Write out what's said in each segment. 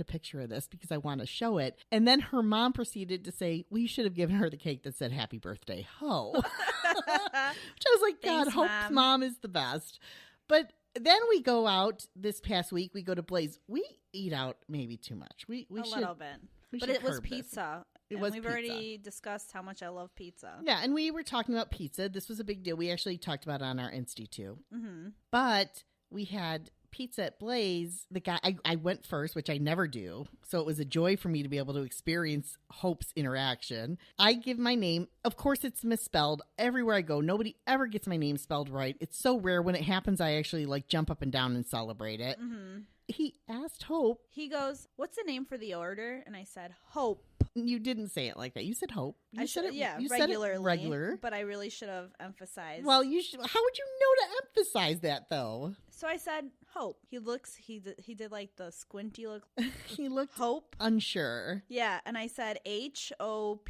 a picture of this because I want to show it. And then her mom proceeded to say, we should have given her the cake that said happy birthday, Hoe. Which I was like, God, Hope's mom is the best. But then we go out this past week. We go to Blaze. We eat out maybe too much. We a little bit. But it was pizza. We've already discussed how much I love pizza. Yeah, and we were talking about pizza. This was a big deal. We actually talked about it on our Insta too. Mm-hmm. But we had pizza at Blaze. The guy, I went first, which I never do. So it was a joy for me to be able to experience Hope's interaction. I give my name. Of course, it's misspelled. Everywhere I go, nobody ever gets my name spelled right. It's so rare. When it happens, I actually like jump up and down and celebrate it. Mm-hmm. He asked Hope. He goes, what's the name for the order? And I said, Hope. You didn't say it like that. You said Hope. I said it, yeah, regular. But I really should have emphasized. Well, you should. How would you know to emphasize that, though? So I said Hope. He did like the squinty look. He looked Hope, unsure. Yeah, and I said Hope.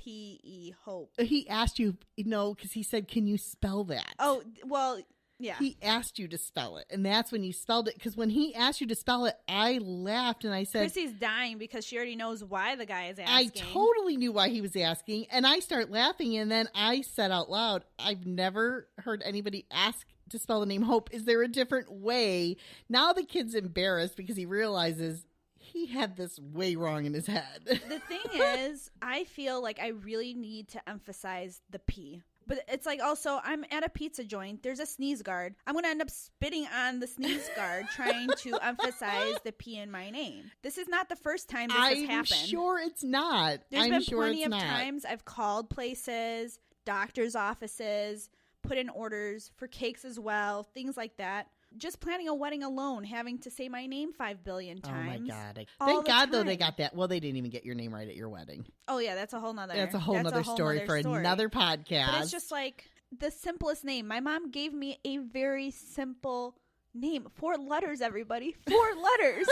Hope. He asked you, because he said, "Can you spell that?" Oh, well. Yeah. He asked you to spell it, and that's when you spelled it. Because when he asked you to spell it, I laughed and I said, Chrissy's dying because she already knows why the guy is asking. I totally knew why he was asking, and I start laughing, and then I said out loud, I've never heard anybody ask to spell the name Hope. Is there a different way? Now the kid's embarrassed because he realizes he had this way wrong in his head. The thing is, I feel like I really need to emphasize the P. But it's like, also, I'm at a pizza joint. There's a sneeze guard. I'm going to end up spitting on the sneeze guard trying to emphasize the P in my name. This is not the first time this has happened. I'm sure it's not. There's been plenty of times I've called places, doctor's offices, put in orders for cakes as well, things like that. Just planning a wedding alone, having to say my name 5 billion times. Oh, my God. Thank God, though, they got that. Well, they didn't even get your name right at your wedding. Oh, yeah, that's a whole nother story for another podcast. But it's just like the simplest name. My mom gave me a very simple name. 4 letters, everybody. 4 letters.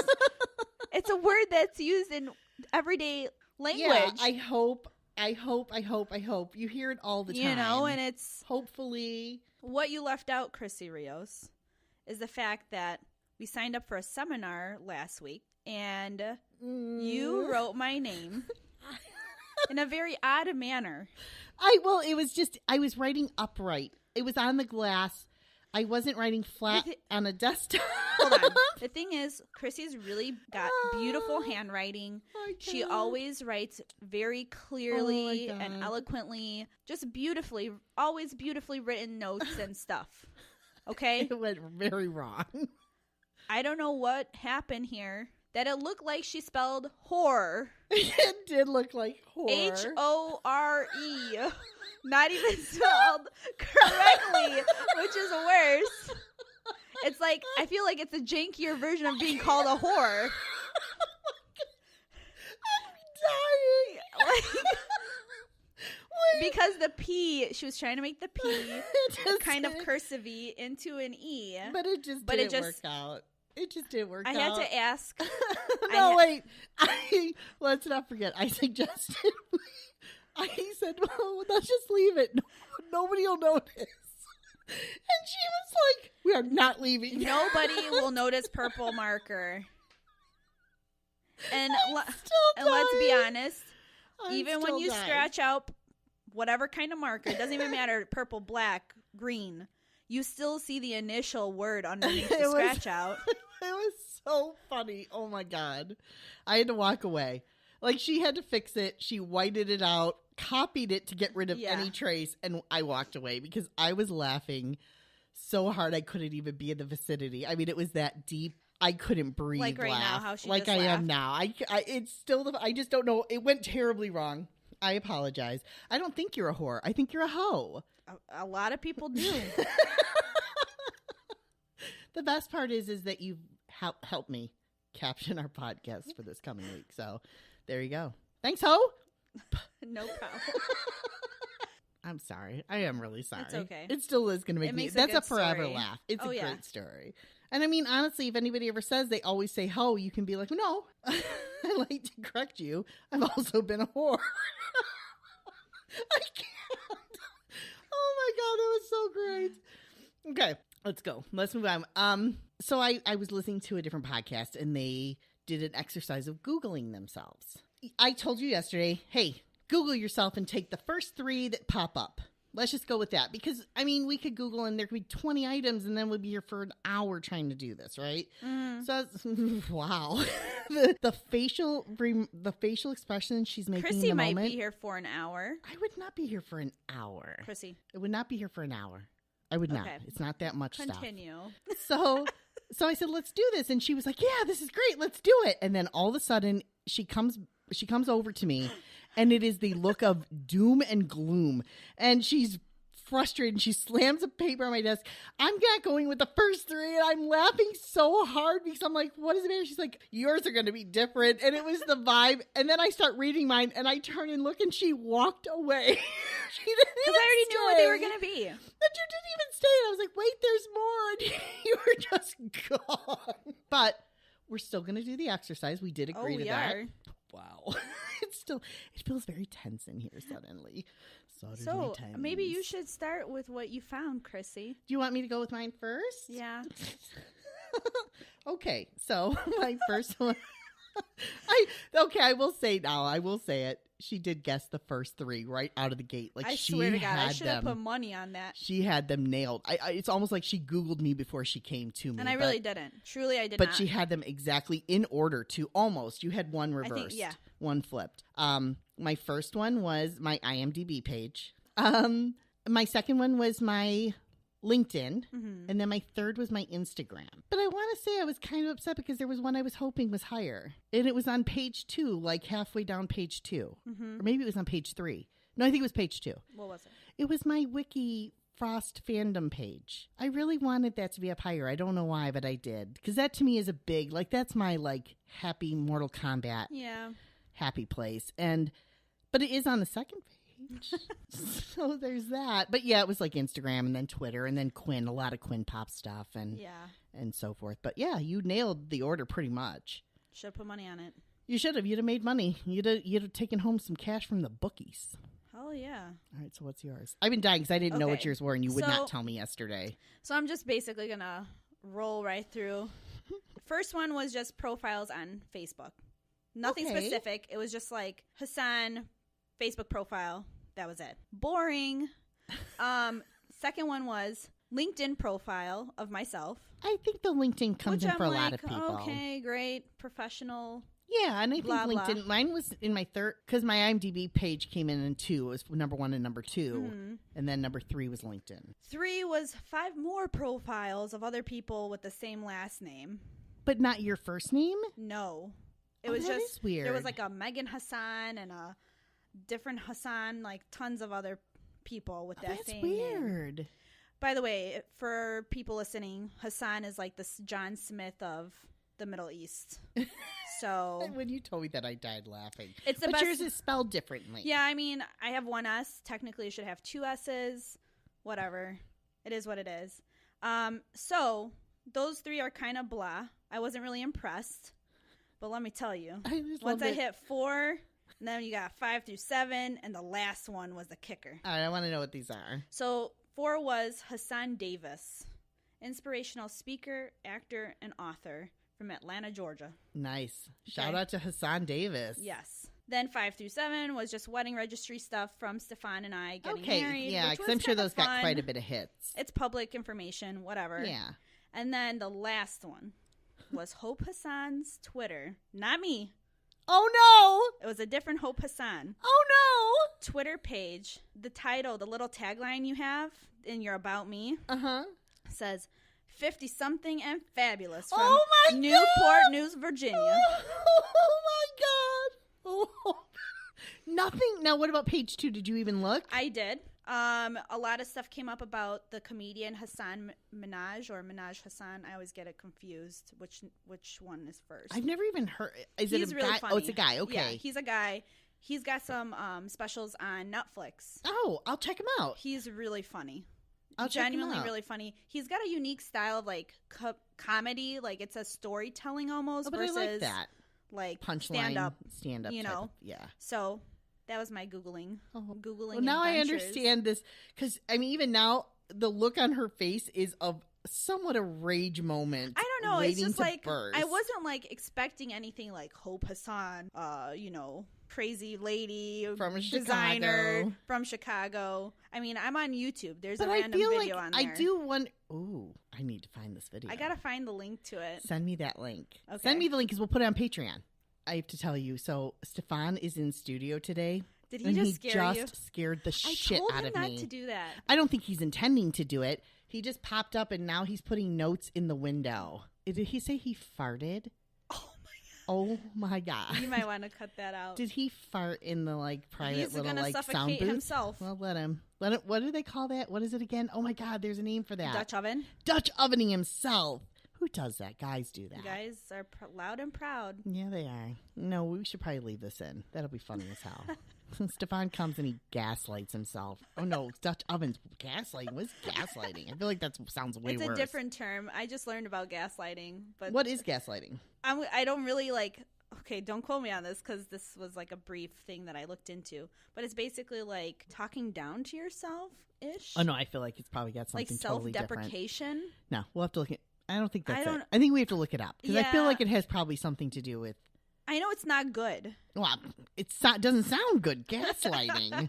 It's a word that's used in everyday language. Yeah, I hope. You hear it all the time. And it's... Hopefully. What you left out, Chrissy Rios, is the fact that we signed up for a seminar last week and you wrote my name in a very odd manner. I was writing upright. It was on the glass. I wasn't writing flat on a desktop. Hold on. The thing is, Chrissy's really got beautiful handwriting. She always writes very clearly and eloquently, just beautifully, always beautifully written notes and stuff. Okay? It went very wrong. I don't know what happened here. That it looked like she spelled whore. It did look like whore. H-O-R-E. Not even spelled correctly, which is worse. It's like, I feel like it's a jankier version of being called a whore. I'm dying. Because the P, she was trying to make the P kind of cursive-y into an E. But it just didn't work out. It just didn't work out. I had to ask. Wait. Let's not forget. I suggested. I said, well, let's just leave it. Nobody will notice. And she was like, we are not leaving. Nobody will notice purple marker. And let's be honest. Even when you scratch out whatever kind of marker, it doesn't even matter, purple, black, green, you still see the initial word underneath the scratch out. It was so funny. Oh, my God. I had to walk away. Like, she had to fix it. She whited it out, copied it to get rid of any trace, and I walked away because I was laughing so hard I couldn't even be in the vicinity. I mean, it was that deep. I couldn't breathe. Like right now, how she like just I laughed. am now. It's still. I just don't know. It went terribly wrong. I apologize. I don't think you're a whore. I think you're a hoe. A lot of people do. The best part is that you've helped me caption our podcast for this coming week. So there you go. Thanks, hoe. No problem. I'm sorry. I am really sorry. It's okay. It still is going to make me. That's a forever laugh. It's a great story. And I mean, honestly, if anybody ever says they always say hoe, you can be like, no, I like to correct you. I've also been a whore. I can't. Oh my God, it was so great. Okay, let's go. Let's move on. So I was listening to a different podcast and they did an exercise of Googling themselves. I told you yesterday, hey, Google yourself and take the first 3 that pop up. Let's just go with that. Because, I mean, we could Google and there could be 20 items and then we'd be here for an hour trying to do this, right? So, wow. the facial expression she's making Chrissy in the might moment. be here for an hour. I would not be here for an hour. Chrissy. I would not be here for an hour. I would not. Okay. It's not that much Continue. stuff. So I said, let's do this. And she was like, yeah, this is great. Let's do it. And then all of a sudden she comes over to me and it is the look of doom and gloom. And she's frustrated and she slams a paper on my desk. I'm not going with the first 3 and I'm laughing so hard because I'm like, what is the matter? She's like, yours are going to be different. And it was the vibe. And then I start reading mine and I turn and look and she walked away. She didn't even Because I already knew what they were going to be. But you didn't even stay. And I was like, wait, there's more. And you were just gone. But we're still going to do the exercise. We did agree to that. Are. Wow. It feels very tense in here suddenly. So maybe you should start with what you found, Chrissy. Do you want me to go with mine first? Yeah. Okay. So my first one. I will say it. She did guess the first 3 right out of the gate. Like, I she swear to God, I had should have them. put money on that. She had them nailed. It's almost like she Googled me before she came to me. And I really didn't. Truly, I did but not. But she had them exactly in order to almost. You had one reversed. Yeah. One flipped. My first one was my IMDb page. My second one was my LinkedIn. Mm-hmm. And then my third was my Instagram. But I want to say I was kind of upset because there was one I was hoping was higher. And it was on page 2, like halfway down page 2. Mm-hmm. Or maybe it was on page 3. No, I think it was page 2. What was it? It was my Wiki Frost fandom page. I really wanted that to be up higher. I don't know why, but I did. Because that to me is a big, like, that's my, like, happy Mortal Kombat happy place. But it is on the second page. So there's that. But yeah, it was like Instagram and then Twitter and then Quinn, a lot of Quinn Pop stuff and so forth. But yeah, you nailed the order pretty much. Should have put money on it. You should have. You'd have made money. You'd have taken home some cash from the bookies. Hell yeah. All right, so what's yours? I've been dying because I didn't know what yours were and you would not tell me yesterday. So I'm just basically going to roll right through. First one was just profiles on Facebook. Nothing specific. It was just like Hassan Facebook profile. That was it. Boring. Second one was LinkedIn profile of myself. I think the LinkedIn comes in for a lot of people. Okay, great. Professional. Yeah, and I think LinkedIn, mine was in my third, because my IMDb page came in 2. It was number 1 and number 2. Mm-hmm. And then number 3 was LinkedIn. 3 was 5 more profiles of other people with the same last name. But not your first name? No. It was just weird. There was like a Megan Hassan and a different Hassan, like tons of other people with that same name. That's weird. By the way, for people listening, Hassan is like the John Smith of the Middle East. So when you told me that, I died laughing. It's the but best. Yours is spelled differently. Yeah, I mean, I have 1 S. Technically, it should have 2 S's. Whatever. It is what it is. So those 3 are kind of blah. I wasn't really impressed. But let me tell you, once I hit 4, and then you got 5 through 7, and the last one was the kicker. All right, I want to know what these are. So 4 was Hassan Davis, inspirational speaker, actor, and author from Atlanta, Georgia. Nice. Shout out to Hassan Davis. Yes. Then 5 through 7 was just wedding registry stuff from Stefan and I getting married. Yeah, because I'm sure those got quite a bit of hits. It's public information, whatever. Yeah. And then the last one was Hope Hassan's Twitter. Not me. Oh, no. It was a different Hope Hassan. Oh, no. Twitter page. The title, the little tagline you have in your About Me says, 50-something and fabulous from Newport News, Virginia. Oh, my God. Oh. Nothing. Now, what about page 2? Did you even look? I did. A lot of stuff came up about the comedian Hassan Minaj or Minaj Hassan. I always get it confused. Which one is first? I've never even heard. He's it a really guy? Funny. Oh, it's a guy. Okay. Yeah, he's a guy. He's got some specials on Netflix. Oh, I'll check him out. He's really funny. I'll genuinely check him out. Really funny. He's got a unique style of like comedy, like it's a storytelling almost versus I like that. Like punchline stand up. You know, yeah. So that was my Googling. Well, now I understand this because I mean, even now the look on her face is of somewhat a rage moment. I don't don't know. It's waiting just to like burst. I wasn't like expecting anything like Hope Hassan, crazy lady From designer Chicago. from Chicago. I mean, I'm on YouTube. There's But a I random feel video like on there. I do want. Ooh, I need to find this video. I gotta find the link to it. Send me that link. Okay. Send me the link because we'll put it on Patreon. I have to tell you. So Stefan is in studio today. Did he and just he scare you? scared the shit I told out him of not me. to do that. I don't think he's intending to do it. He just popped up and now he's putting notes in the window. Did he say he farted? Oh my god! You might want to cut that out. Did he fart in the like private He's little gonna like suffocate sound booth? himself. Well, let him. What do they call that? What is it again? Oh my god! There's a name for that. Dutch oven. Dutch ovening himself. Who does that? Guys do that. Guys are loud and proud. Yeah, they are. No, we should probably leave this in. That'll be funny as hell. Stefan comes and he gaslights himself. Oh no, Dutch ovens gaslighting. What's gaslighting? I feel like that sounds way worse. It's a different term. I just learned about gaslighting. But what is gaslighting? I don't really like. Okay, don't quote me on this because this was like a brief thing that I looked into. But it's basically like talking down to yourself-ish. Oh no, I feel like it's probably got something like totally different. self-deprecation. No, we'll have to look at. I don't think that's it. I think we have to look it up because I feel Yeah. like it has probably something to do with. I know it's not good. Well, it doesn't sound good. Gaslighting.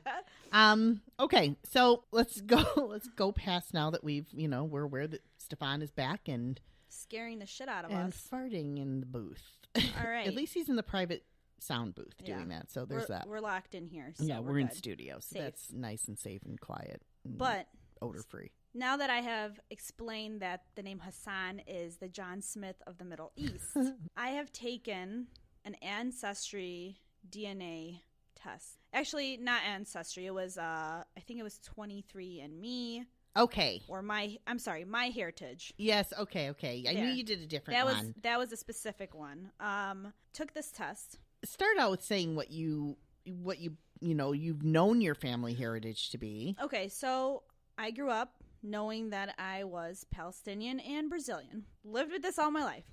Okay, so let's go. Let's go past now that we're aware that Stefan is back and Scaring the shit out of and us. farting in the booth. All right. At least he's in the private sound booth doing that. So there's that. We're locked in here. So Yeah, we're in good. studio, so Safe. that's nice and safe and quiet. And But odor free. now that I have explained that the name Hassan is the John Smith of the Middle East, I have taken an ancestry DNA test. Actually, not ancestry. It was I think it was 23andMe. Okay. Or my heritage. Yes. Okay. I knew you did a different one. That was a specific one. Took this test. Start out with saying what you've known your family heritage to be. Okay, so I grew up knowing that I was Palestinian and Brazilian. Lived with this all my life.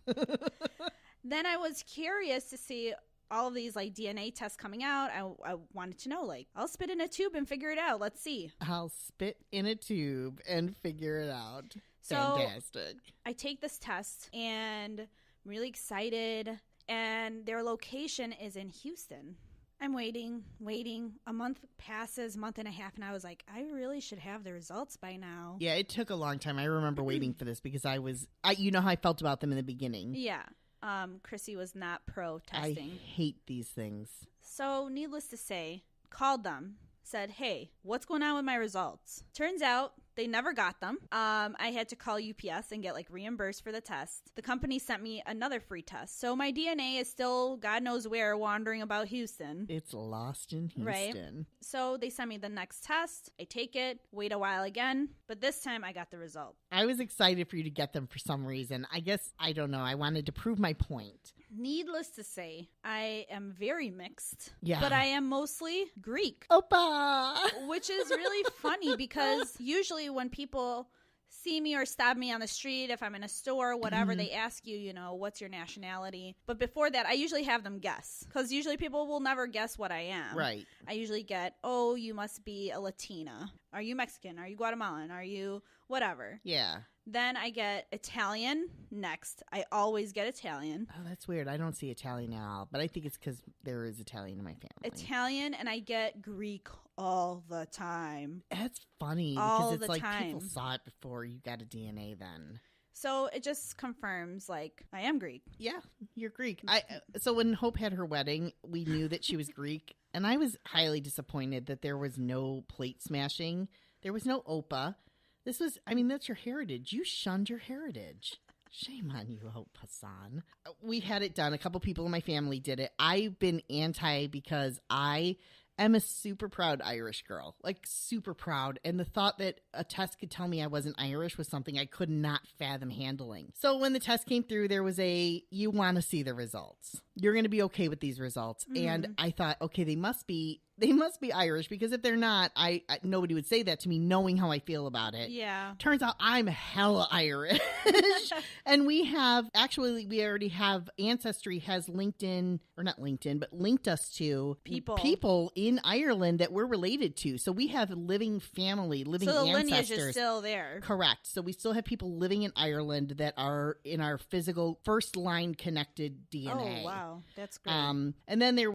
Then I was curious to see all of these like DNA tests coming out. I wanted to know, like, I'll spit in a tube and figure it out. Let's see. I'll spit in a tube and figure it out. So fantastic. I take this test and I'm really excited. And their location is in Houston. I'm waiting. A month passes, month and a half, and I was like, I really should have the results by now. Yeah, it took a long time. I remember waiting for this because you know how I felt about them in the beginning. Yeah. Chrissy was not pro testing. I hate these things. So, needless to say, called them, said, hey, what's going on with my results? Turns out they never got them. I had to call UPS and get like reimbursed for the test. The company sent me another free test. So my DNA is still God knows where wandering about Houston. It's lost in Houston. Right. So they sent me the next test. I take it, wait a while again, but this time I got the result. I was excited for you to get them for some reason. I guess, I don't know. I wanted to prove my point. Needless to say, I am very mixed. Yeah. But I am mostly Greek. Opa! Which is really funny because usually when people see me or stop me on the street, if I'm in a store or whatever, they ask you, what's your nationality? But before that, I usually have them guess because usually people will never guess what I am. Right. I usually get, oh, you must be a Latina. Are you Mexican? Are you Guatemalan? Are you whatever? Yeah. Then I get Italian next. I always get Italian. Oh, that's weird. I don't see Italian at all, but I think it's because there is Italian in my family. Italian, and I get Greek all the time. That's funny all because it's like time. people saw it before you got a DNA then. So it just confirms, like, I am Greek. Yeah, you're Greek. So when Hope had her wedding, we knew that she was Greek, and I was highly disappointed that there was no plate smashing. There was no Opa. That's your heritage. You shunned your heritage. Shame on you, Hope Hassan. We had it done. A couple people in my family did it. I've been anti because I am a super proud Irish girl. Like, super proud. And the thought that a test could tell me I wasn't Irish was something I could not fathom handling. So when the test came through, there was you want to see the results. you're going to be okay with these results. And I thought, okay, they must be Irish, because if they're not, I nobody would say that to me knowing how I feel about it. Yeah. Turns out I'm hella Irish. And we already have Ancestry has linked us to people in Ireland that we're related to. So we have living ancestors. So the lineage is still there. Correct. So we still have people living in Ireland that are in our physical first line connected DNA. Oh, wow. That's great. And then there